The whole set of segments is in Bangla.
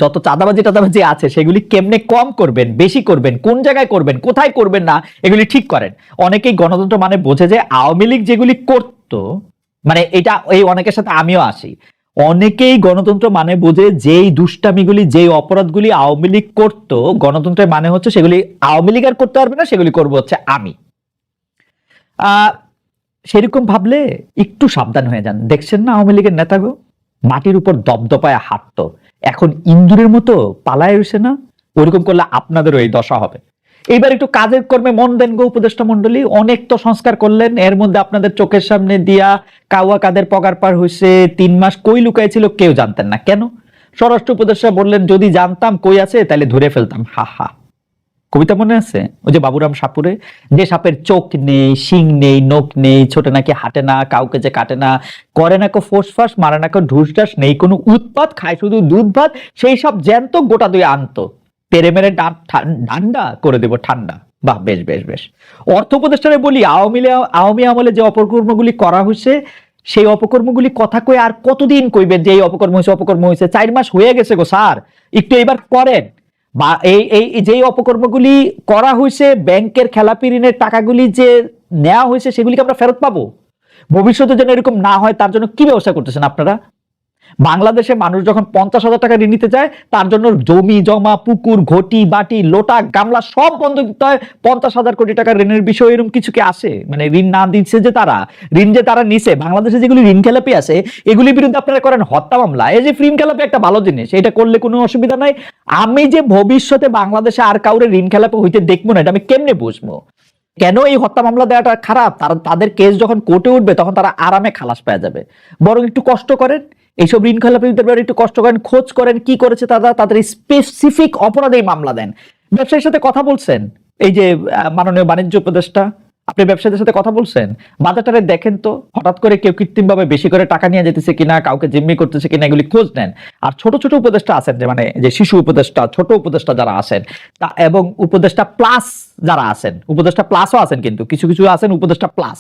যত চাঁদাবাজি টাদাবাজি আছে সেগুলি কেমনে কম করবেন, বেশি করবেন, কোন জায়গায় করবেন, কোথায় করবেন না, এগুলি ঠিক করেন। অনেকেই গণতন্ত্র মানে বোঝে যে আওয়ামী লীগ যেগুলি করতো, মানে এটা এই অনেকের সাথে আমিও আসি, অনেকেই গণতন্ত্র মানে বোঝে যেই দুষ্টামিগুলি যেই অপরাধগুলি আওয়ামী লীগ করতো, গণতন্ত্রের মানে হচ্ছে সেগুলি আওয়ামী লীগ আর করতে পারবে না, সেগুলি করবো হচ্ছে আমি। সেরকম ভাবলে একটু সাবধান হয়ে যান। দেখছেন না আওয়ামী লীগের নেতাগো মাটির উপর দপদপায় হাঁটতো, এখন ইন্দুরের মতো পালায় রয়েছে না? ওরকম করলে আপনাদেরও এই দশা হবে। এইবার একটু কাজের কর্মে মন দেন গো উপদেষ্টা মন্ডলী। অনেক তো সংস্কার করলেন, এর মধ্যে আপনাদের চোখের সামনে দিয়া কাওয়া কাদের পগার পার হয়েছে, 3 মাস কই লুকাইছিল কেউ জানতেন না। কেন? স্বরাষ্ট্র উপদেষ্টা বললেন যদি জানতাম কই আছে তাহলে ধরে ফেলতাম। হা হা, কবিতা মনে আছে ওই যে বাবুরাম সাপুরে, যে সাপের চোখ নেই, শিং নেই, নখ নেই, ছোটে নাকি হাঁটে না, কাউকে যে কাটে না, করে না কো ফোসফাস, মারে না কো ঢুসঢাস, নেই কোনো উৎপাত, খায় শুধু দুধ ভাত, সেই সব জ্যান্ত গোটা দুই আনতো, পেরে মেরে ঠান্ডা করে দেব ঠান্ডা। বাহ, বেশ বেশ বেশ। অর্থ উপদেষ্টারে বলি, আওয়ামী আমলে যে অপকর্মগুলি করা হয়েছে, সেই অপকর্মগুলি কথা কয়ে আর কতদিন কইবেন যে এই অপকর্ম হয়েছে, অপকর্ম হয়েছে? 4 মাস হয়ে গেছে গো স্যার, একটু এবার করেন। বা এই যে অপকর্মগুলি করা হয়েছে, ব্যাংকের খেলাপি ঋণের টাকাগুলি যে নেওয়া হয়েছে, সেগুলিকে আমরা ফেরত পাবো? ভবিষ্যতে যেন এরকম না হয় তার জন্য কি ব্যবস্থা করতেছেন আপনারা? বাংলাদেশে মানুষ যখন 50,000 টাকা ঋণ নিতে চায়, তার জন্য জমি জমা, পুকুর, ঘটি বাটি, লোটা গামলা সব বন্ধ করতে হয়। 50,000 কোটি টাকা ঋণের বিষয় এরকম কিছু কি আসে? মানে ঋণ না দিচ্ছে যে তারা, ঋণ যে তারা নিছে, বাংলাদেশে যেগুলি ঋণ খেলাপি আছে এগুলির বিরুদ্ধে আপনারা করেন হত্যা মামলা। এই যে ঋণ খেলাপি একটা ভালো জিনিস, এটা করলে কোনো অসুবিধা নাই। আমি যে ভবিষ্যতে বাংলাদেশে আর কাউরে ঋণ খেলাপি হইতে দেখবো না, এটা আমি কেমনে বুঝবো? কেন এই হত্যা মামলা দেওয়াটা খারাপ? তাদের কেস যখন কোর্টে উঠবে তখন তারা আরামে খালাস পেয়ে যাবে। বরং একটু কষ্ট করেন, এইসব ঋণ খেলাপিদের ব্যাপারে একটু কষ্ট করেন, খোঁজ করেন কি করেছে তারা, তাদের স্পেসিফিক অপরাধেই মামলা দেন। ব্যবসায়ীর সাথে কথা বলছেন, এই যে মাননীয় বাণিজ্য উপদেষ্টা, আপনি ব্যবসায়ীদের সাথে কথা বলছেন, বাজারটারে দেখেন তো, হঠাৎ করে কেউ কৃত্রিম ভাবে বেশি করে টাকা নিয়ে যেতেছে কিনা, কাউকে জিম্মি করতেছে কিনা, এগুলি খোঁজ নেন। আর ছোট ছোট উপদেষ্টা আছেন, যে মানে যে শিশু উপদেষ্টা, ছোট উপদেষ্টা যারা আছেন, তা এবং উপদেষ্টা প্লাস যারা আছেন, উপদেষ্টা প্লাসও আছেন, কিন্তু কিছু কিছু আছেন উপদেষ্টা প্লাস,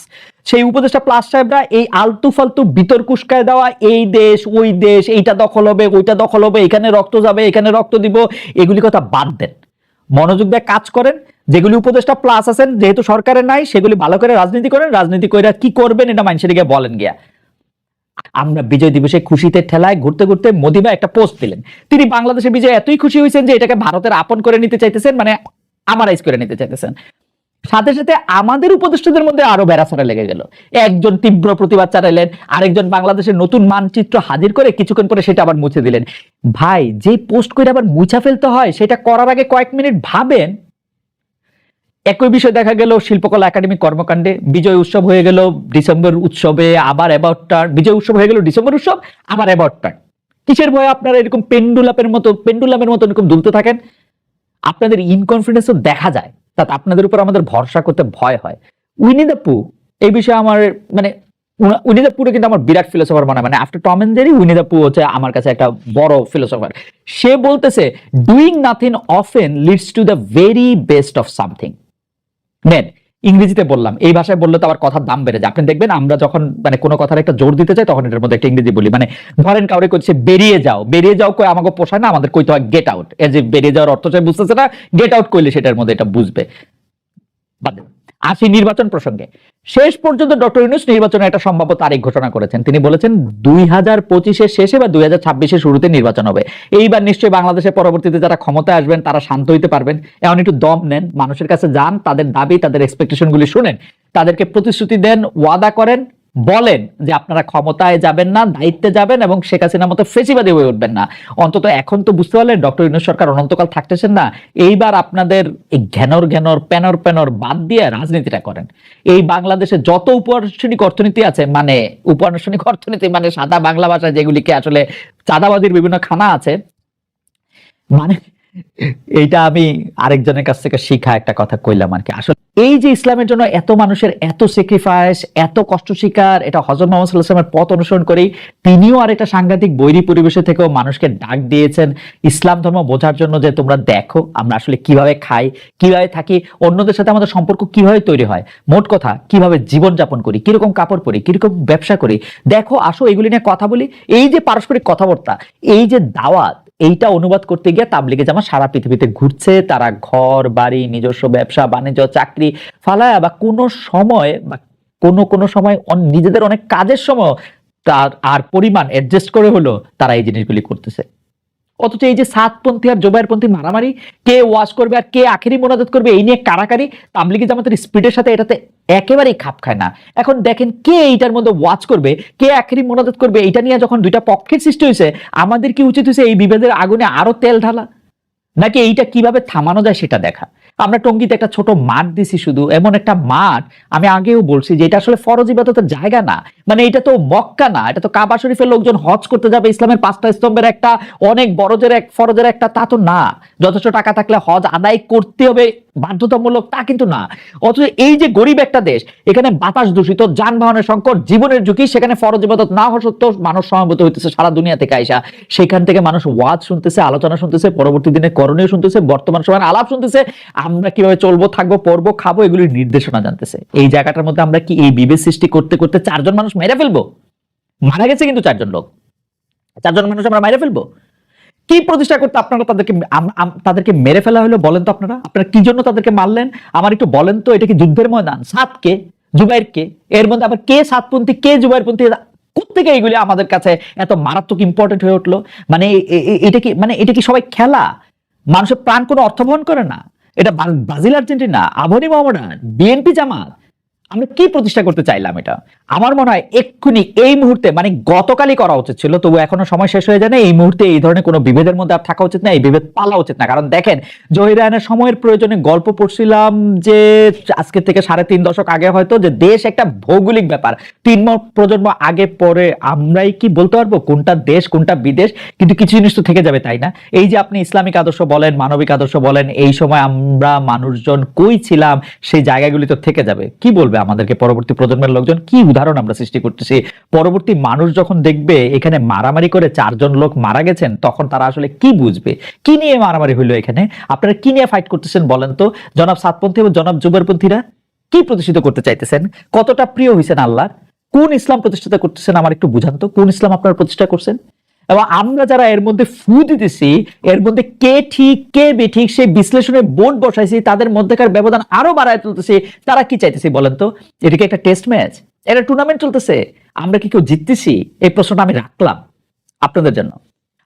সেই উপদেষ্টা প্লাস সাহেবরা এই আলতু ফালতু বিতর্ক উস্কায় দেওয়া, এই দেশ ওই দেশ, এইটা দখল হবে ওইটা দখল হবে, এখানে রক্ত যাবে এখানে রক্ত দিব, এগুলি কথা বাদ দেন, মনোযোগ দিয়ে কাজ করেন। যেগুলি উপদেষ্টা প্লাস আছেন, যেহেতু সরকারের নাই, সেগুলি ভালো করে রাজনীতি করেন, রাজনীতি করে কি করবেন এটা মানুষের গিয়ে বলেন গিয়া। আমরা বিজয় দিবসে খুশিতে ঠেলায় ঘুরতে ঘুরতে মোদি ভাই একটা পোস্ট দিলেন, তিনি বাংলাদেশে বিজয় এতই খুশি হয়েছেন যে এটাকে ভারতের আপন করে নিতে চাইতেছেন, মানে আমারাইজ করে নিতে চাইতেছেন। সাথে সাথে আমাদের উপদেষ্টাদের মধ্যে আরো বেড়াছাড়া লেগে গেল। একজন তীব্র প্রতিবাদ চালাইলেন, আরেকজন বাংলাদেশের নতুন মানচিত্র হাজির করে কিছুক্ষণ পরে সেটা আবার মুছে দিলেন। ভাই, যে পোস্ট করে আবার মুছা ফেলতে হয়, সেটা করার আগে কয়েক মিনিট ভাবেন। একই বিষয় দেখা গেল শিল্পকলা একাডেমি কর্মকাণ্ডে, বিজয় উৎসব হয়ে গেল ডিসেম্বর উৎসবে, আবার অ্যাবাউট টার্ন, বিজয় উৎসব হয়ে গেল ডিসেম্বর উৎসব, আবার অ্যাবাউট টার্ন। কিসের ভয়ে আপনারা এরকম পেন্ডুলামের মতো এরকম দুলতে থাকেন? আপনাদের ইনকনফিডেন্সও দেখা যায়, তাতে আপনাদের উপর আমাদের ভরসা করতে ভয় হয়। উইনি দ্য পু, এই বিষয়ে আমার মানে উইনি দ্য পুরে কিন্তু আমার বিরাট ফিলোসফার মনে হয়, মানে after Tom and Jerry Winnie the Pooh হচ্ছে আমার কাছে একটা বড় ফিলোসফার। সে বলতেছে doing nothing often leads to the very best of something. নেন, ইংরেজিতে বললাম, এই ভাষায় বললে তো আবার কথার দাম বেড়ে যায়। আপনি দেখবেন আমরা যখন মানে কোনো কথার একটা জোর দিতে চাই, তখন এটার মধ্যে একটা ইংরেজি বলি। মানে ধরেন কাউরে কইছে বেরিয়ে যাও, বেরিয়ে যাও কই আমাকে পোষায় না, আমাদের কইতে হয় গেট আউট। এর যে বেরিয়ে যাওয়ার অর্থ চাই বুঝতেছে না, গেট আউট কইলে সেটার মধ্যে এটা বুঝবে। আসি নির্বাচন প্রসঙ্গে। শেষ পর্যন্ত ডক্টর ইউনূস নির্বাচনের একটা সম্ভাব্য তারিখ ঘোষণা করেছেন। তিনি বলেছেন 2025-এর শেষে বা 2026-এর শুরুতে নির্বাচন হবে। এইবার নিশ্চয়ই বাংলাদেশের পরবর্তীতে যারা ক্ষমতায় আসবেন তারা শান্ত হইতে পারবেন। এখন একটু দম নেন, মানুষের কাছে যান, তাদের দাবি তাদের এক্সপেকটেশন গুলি শুনেন, তাদেরকে প্রতিশ্রুতি দেন, ওয়াদা করেন, বলেন যে আপনারা ক্ষমতায় যাবেন না, দায়িত্বে যাবেন এবং শেখ হাসিনার মতো ফেসিবাদী হয়ে উঠবেন না। অন্তত এখন তো বুঝতে পারলেন ডক্টর ইউনূস সরকার অনন্তকাল থাকতেছেন না। এইবার আপনাদের এই ঘ্যানর প্যানর বাদ দিয়ে রাজনীতিটা করেন। এই বাংলাদেশে যত উপানুষ্ঠানিক অর্থনীতি আছে, মানে উপানুষ্ঠানিক অর্থনীতি মানে সাদা বাংলা ভাষায় যেগুলিকে আসলে চাঁদাবাজির বিভিন্ন খানা আছে, মানে এইটা আমি আরেকজনের কাছ থেকে শিখা একটা কথা কইলাম আর কি। আসলে এই যে ইসলামের জন্য এত মানুষের এত স্যাক্রিফাইস, এত কষ্ট স্বীকার, এটা হযরত মুহাম্মদ সাল্লাল্লাহু আলাইহি ওয়াসাল্লামের পথ অনুসরণ করেই তিনিও আরেকটা সাংঘাতিক বৈরী পরিবেশে থেকেও মানুষকে ডাক দিয়েছেন ইসলাম ধর্ম বোঝার জন্য, যে তোমরা দেখো আমরা আসলে কিভাবে খাই, কিভাবে থাকি, অন্যদের সাথে আমাদের সম্পর্ক কিভাবে তৈরি হয়, মোট কথা কিভাবে জীবন যাপন করি, কিরকম কাপড় পরি, কিরকম ব্যবসা করি, দেখো আসো এগুলি নিয়ে কথা বলি। এই যে পারস্পরিক কথাবার্তা, এই যে দাওয়াত, এইটা অনুবাদ করতে গিয়ে তাবলিগে জামাত সারা পৃথিবীতে ঘুরছে, তারা ঘর বাড়ি নিজস্ব ব্যবসা বাণিজ্য চাকরি ফালায় বা কোনো সময় বা কোনো সময় নিজেদের অনেক কাজের সময় তার আর পরিমাণ অ্যাডজাস্ট করে হলো তারা এই জিনিসগুলি করতেছে। অথচ এই যে সাতপন্থী আর জোবায়েরপন্থী মারামারি, কে ওয়াজ করবে আর কে আখেরি মোনাজাত করবে, এই নিয়ে কারাকারি তাবলিগি জামাতের স্পিডের সাথে এটাতে একেবারেই খাপ খায় না। এখন দেখেন কে এইটার মধ্যে ওয়াজ করবে, কে আখেরি মোনাজাত করবে, এটা নিয়ে যখন দুইটা পক্ষের সৃষ্টি হয়েছে, আমাদের কি উচিত হয়েছে এই বিভেদের আগুনে আরো তেল ঢালা, নাকি এইটা কিভাবে থামানো যায় সেটা দেখা? আমরা টঙ্গীতে একটা ছোট মাঠ দিছি, শুধু এমন একটা মাঠ, আমি আগেও বলছি যে এটা আসলে ফরজ ইবাদতের জায়গা না, মানে এটা তো মক্কা না, এটা তো কাবা শরীফের লোকজন হজ করতে যাবে, ইসলামের 5টা স্তম্ভের একটা, অনেক বড়জের এক ফরজের একটা, তা তো না। যথেষ্ট টাকা থাকলে হজ আদায় করতে হবে বাধ্যতামূলক, তা কিন্তু না। অথচ এই যে গরিব একটা দেশ, এখানে বাতাস দূষিত, যানবাহনের সংকট, জীবনের ঝুঁকি, সেখানে ফরজ ইবাদত না হওয়া সত্ত্বেও মানুষ সমবেত হইতেছে সারা দুনিয়া থেকে আইসা, সেখান থেকে মানুষ ওয়াজ শুনতেছে, আলোচনা শুনতেছে, পরবর্তী দিনে করণীয় শুনতেছে, বর্তমান সময়ের আলাপ শুনতেছে, আমরা কিভাবে চলবো, থাকবো, পড়বো, খাবো, এগুলির নির্দেশনা জানতেছে। এই জায়গাটার মধ্যে আমরা কি এই বিভেদ সৃষ্টি করতে করতে 4 জন মানুষ মেরে ফেলবো? মারা গেছে কিন্তু 4 জন লোক, 4 জন মানুষ আমরা মেরে ফেলবো? কি প্রতিষ্ঠা করতে আপনারা তাদেরকে মেরে ফেলা হলো বলেন তো? আপনারা কি জন্য তাদেরকে মারলেন আমার একটু বলেন তো? এটা কি যুদ্ধের ময়দান? সাতকে, জুবাইরকে, এর মধ্যে আবার কে সাতপন্থী কে জুবাইরপন্থী, কোত্থেকে এইগুলি আমাদের কাছে এত মারাত্মক ইম্পর্টেন্ট হয়ে উঠলো? মানে এটা কি সবাই খেলা? মানুষের প্রাণ কোনো অর্থ বহন করে না? এটা ব্রাজিল, আর্জেন্টিনা, আবহানী, মোহামেডান, বিএনপি, জামাত, আমরা কি প্রতিষ্ঠা করতে চাইলাম? এটা আমার মনে হয় এক্ষুনি এই মুহূর্তে, মানে গতকালই করা উচিত ছিল, তবু এখনো সময় শেষ হয়ে যায় না। এই মুহূর্তে এই ধরনের কোনো বিভেদের মধ্যে আর থাকা উচিত না, এই বিভেদ পালা উচিত না। কারণ দেখেন, জহির রায়হানের সময়ের প্রয়োজনে গল্প পড়ছিলাম যে আজকে থেকে 3.5 দশক আগে হয়তো, যে দেশ একটা ভৌগোলিক ব্যাপার, 3 প্রজন্ম আগে পরে আমরাই কি বলতে পারবো কোনটা দেশ কোনটা বিদেশ? কিন্তু কিছু জিনিস তো থেকে যাবে, তাই না? এই যে আপনি ইসলামিক আদর্শ বলেন, মানবিক আদর্শ বলেন, এই সময় আমরা মানুষজন কই ছিলাম, সেই জায়গাগুলি তো থেকে যাবে। কি বলবে আমাদেরকে পরবর্তী প্রজন্মের লোকজন? কি উদাহরণ আমরা সৃষ্টি করতেছি? পরবর্তী মানুষ যখন দেখবে এখানে মারামারি করে 4 জন লোক মারা গেছেন, তখন তারা আসলে কি বুঝবে? কি নিয়ে মারামারি হইলো এখানে? আপনারা কি নিয়ে ফাইট করতেছেন বলেন তো? জনাব সাতপন্থী এবং জনাব জুবাইরপন্থীরা কি প্রতিষ্ঠিত করতে চাইতেছেন? কতটা প্রিয় হয়েছেন আল্লাহ? কোন ইসলাম প্রতিষ্ঠিত করতেছেন আমার একটু বুঝান তো, কোন ইসলাম আপনারা প্রতিষ্ঠা করছেন? এবং আমরা যারা এর মধ্যে ফু দিতেছি, এর মধ্যে কে ঠিক কে বেঠিক সেই বিশ্লেষণের বোর্ড বসাইছি, তাদের মধ্যেকার ব্যবধান আরো বাড়ায় তুলতেছি, তারা কি চাইতেছি বলেন তো? এটা কি একটা টেস্ট ম্যাচ? এটা টুর্নামেন্ট চলতেছে? আমরা কি কেউ জিততেছি? এই প্রশ্নটা আমি রাখলাম আপনাদের জন্য।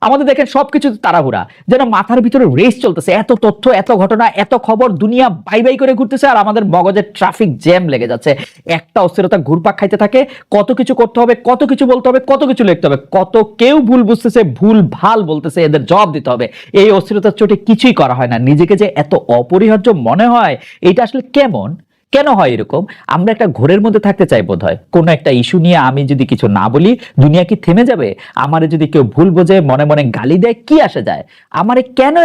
আমাদের দেখেন সবকিছু তাড়াহুড়া, যেন মাথার ভিতরে রেস চলতেছে, এত তথ্য, এত ঘটনা, এত খবর, দুনিয়া বাই বাই করে ঘুরতেছে, আর আমাদের মগজে ট্রাফিক জ্যাম লেগে যাচ্ছে, একটা অস্থিরতা ঘুরপাক খাইতে থাকে। কত কিছু করতে হবে, কত কিছু বলতে হবে, কত কিছু লিখতে হবে, কত কেউ ভুল বুঝতেছে, ভুল ভাল বলতেছে, এদের জবাব দিতে হবে। এই অস্থিরতার চোটে কিছুই করা হয় না, নিজেকে যে এত অপরিহার্য মনে হয়, এটা আসলে কেন হয় এরকম? আমরা একটা ঘোরের মধ্যে থাকতে চাই বোধ হয়। কোনো একটা ইস্যু নিয়ে আমি যদি কিছু না বলি, দুনিয়া কি থেমে যাবে? আমারে যদি কেউ ভুল বোঝে, মনে মনে গালি দেয়, কি আসে যায়? আমারে কেন